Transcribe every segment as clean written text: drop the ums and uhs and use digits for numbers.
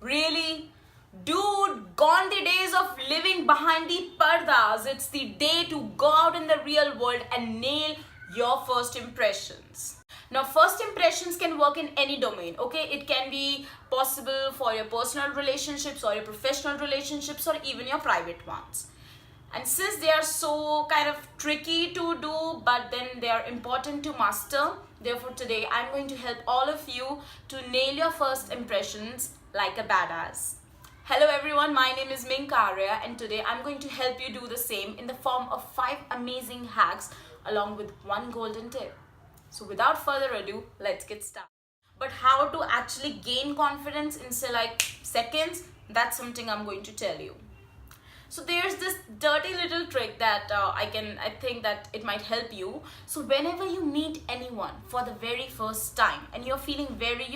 Really? Dude, gone the days of living behind the pardas. It's the day to go out in the real world and nail your first impressions. Now, first impressions can work in any domain, okay? It can be possible for your personal relationships or your professional relationships or even your private ones. And since they are so kind of tricky to do, but then they are important to master, therefore today I'm going to help all of you to nail your first impressions like a badass. Hello everyone, my name is Mink, and today I'm going to help you do the same in the form of 5 amazing hacks along with one golden tip. So without further ado, let's get started. But how to actually gain confidence in say like seconds, that's something I'm going to tell you. So there's this dirty little trick that I think that it might help you. So whenever you meet anyone for the very first time and you're feeling very,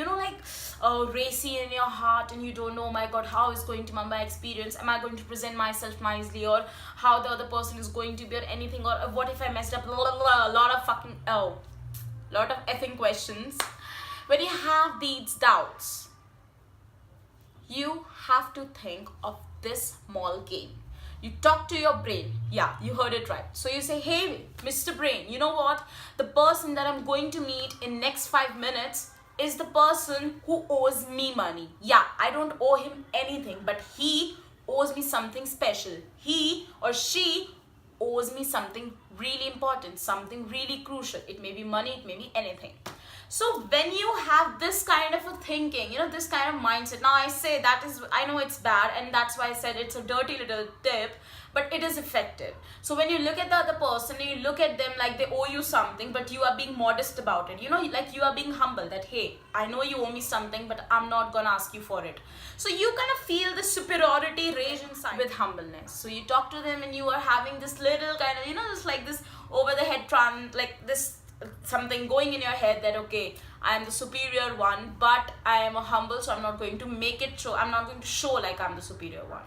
racy in your heart and you don't know, oh my God, how is going to be my experience? Am I going to present myself nicely, or how the other person is going to be, or anything, or what if I messed up? Blah, blah, blah, a lot of effing questions. When you have these doubts, you have to think of this small game. You talk to your brain. Yeah, you heard it right. So you say, hey, Mr. Brain, you know what? The person that I'm going to meet in next 5 minutes is the person who owes me money. Yeah, I don't owe him anything, but he owes me something special. He or she owes me something really important, something really crucial. It may be money, it may be anything. So when you have this kind of a thinking, this kind of mindset, now I know it's bad, and that's why I said it's a dirty little tip, but it is effective. So when you look at the other person, you look at them like they owe you something, but you are being modest about it. Like you are being humble that, hey, I know you owe me something, but I'm not gonna ask you for it. So you kind of feel the superiority rage inside with humbleness. So you talk to them and you are having this little kind of, just like this over the head like this something going in your head that, okay, I am the superior one, but I am a humble, so I'm not going to make it show. I'm not going to show like I'm the superior one.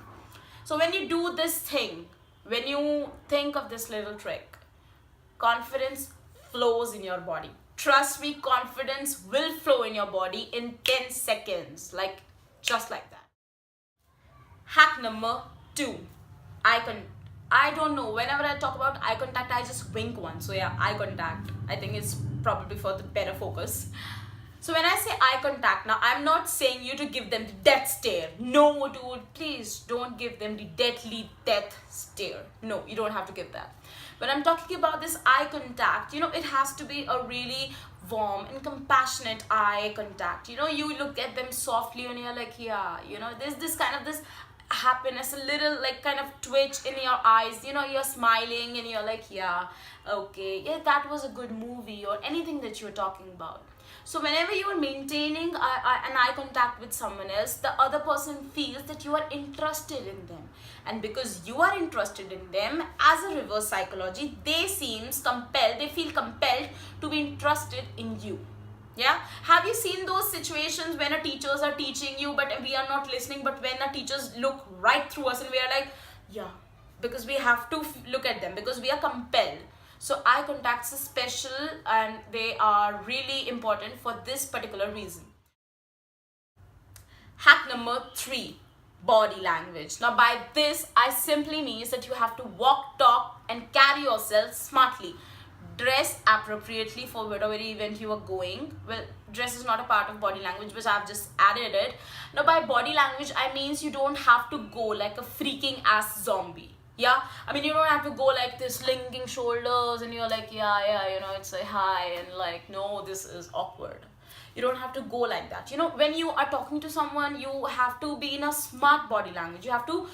So when you do this thing, when you think of this little trick, confidence flows in your body. Trust me, confidence will flow in your body in 10 seconds, just like that. Hack number 2, I don't know, whenever I talk about eye contact, I just wink once. So yeah, eye contact, I think it's probably for the better focus. So when I say eye contact, now I'm not saying you to give them the death stare. No, dude, please don't give them the deadly death stare. No, you don't have to give that. When I'm talking about this eye contact, it has to be a really warm and compassionate eye contact. You look at them softly and you're like, yeah, there's this kind of this happiness, a little like kind of twitch in your eyes, you're smiling and you're like, yeah, okay, yeah, that was a good movie, or anything that you're talking about. So whenever you are maintaining an eye contact with someone else, the other person feels that you are interested in them, and because you are interested in them, as a reverse psychology, they feel compelled to be interested in you. Yeah, have you seen those situations when our teachers are teaching you but we are not listening, but when our teachers look right through us and we are like, yeah, because we have to look at them, because we are compelled. So eye contacts are special and they are really important for this particular reason. Hack number 3, body language. Now by this, I simply means that you have to walk, talk and carry yourself smartly. Dress appropriately for whatever event you are going. Well, dress is not a part of body language, but I've just added it. Now by body language, I means you don't have to go like a freaking ass zombie. Yeah, I mean, you don't have to go like this, linking shoulders and you're like, yeah, it's a hi, and like, no, this is awkward. You don't have to go like that. When you are talking to someone, you have to be in a smart body language. You have to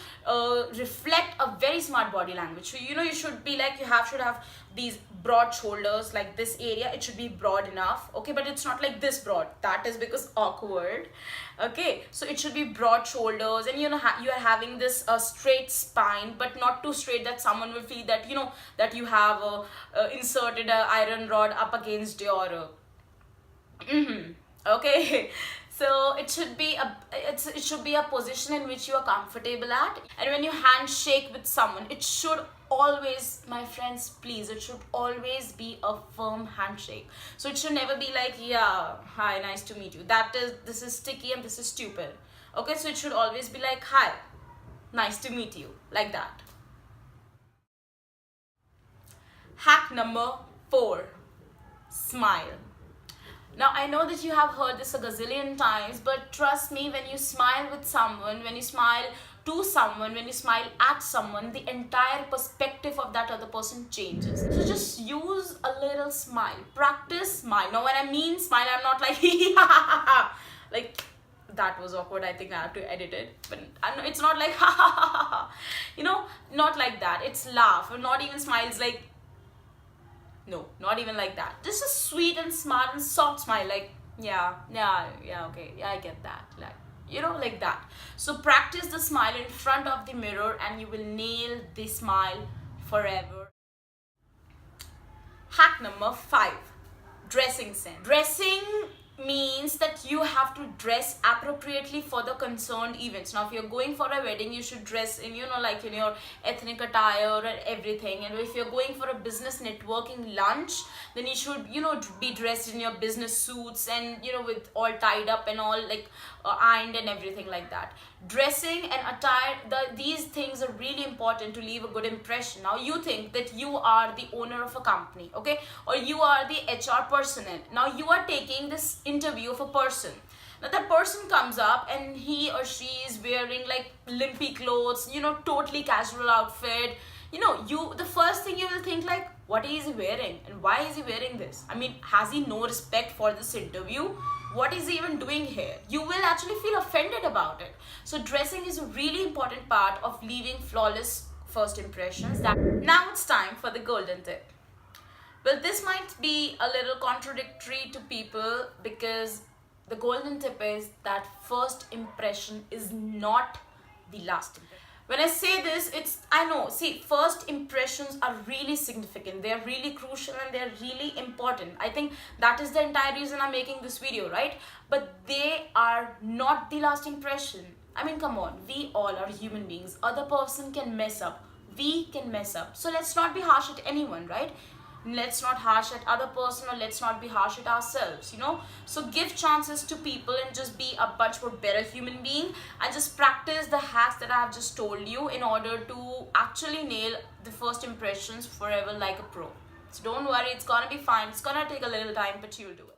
reflect a very smart body language. So you should be like, should have these broad shoulders, like this area, it should be broad enough, okay, but it's not like this broad. That is because awkward. Okay, so it should be broad shoulders, and you are having this straight spine, but not too straight that someone will feel that that you have inserted an iron rod up against your okay. So it should be a position in which you are comfortable at. And when you handshake with someone, it should always, my friends, please, it should always be a firm handshake. So it should never be like, yeah, hi, nice to meet you. This is sticky and this is stupid. Okay, so it should always be like, hi, nice to meet you, like that. Hack number 4, smile. Now, I know that you have heard this a gazillion times, but trust me, when you smile with someone, when you smile to someone, when you smile at someone, the entire perspective of that other person changes. So just use a little smile. Practice smile. Now, when I mean smile, I'm not like, like, that was awkward. I think I have to edit it. But it's not like, not like that. It's laugh, or not even smiles like, no, not even like that. Just a sweet and smart and soft smile, like, yeah, okay, yeah, I get that. Like, like that. So practice the smile in front of the mirror and you will nail the smile forever. Hack number 5, dressing sense. Dressing means that you have to dress appropriately for the concerned events. Now, if you're going for a wedding, you should dress in, like in your ethnic attire and everything. And if you're going for a business networking lunch, then you should, be dressed in your business suits and, with all tied up and all like ironed and everything like that. Dressing and attire, these things are really important to leave a good impression. Now, you think that you are the owner of a company, okay, or you are the HR personnel. Now, you are taking this interview of a person. Now, that person comes up and he or she is wearing like limpy clothes, totally casual outfit. The first thing you will think like, what is he wearing and why is he wearing this? I mean, has he no respect for this interview? What is he even doing here? You will actually feel offended about it. So dressing is a really important part of leaving flawless first impressions. Now it's time for the golden tip. Well, this might be a little contradictory to people because the golden tip is that first impression is not the last impression. When I say this, first impressions are really significant. They are really crucial and they are really important. I think that is the entire reason I'm making this video, right? But they are not the last impression. I mean, come on, we all are human beings. Other person can mess up. We can mess up. So let's not be harsh at anyone, right? Let's not harsh at other person, or let's not be harsh at ourselves, So give chances to people and just be a much more better human being and just practice the hacks that I have just told you in order to actually nail the first impressions forever like a pro. So don't worry, it's gonna be fine. It's gonna take a little time, but you'll do it.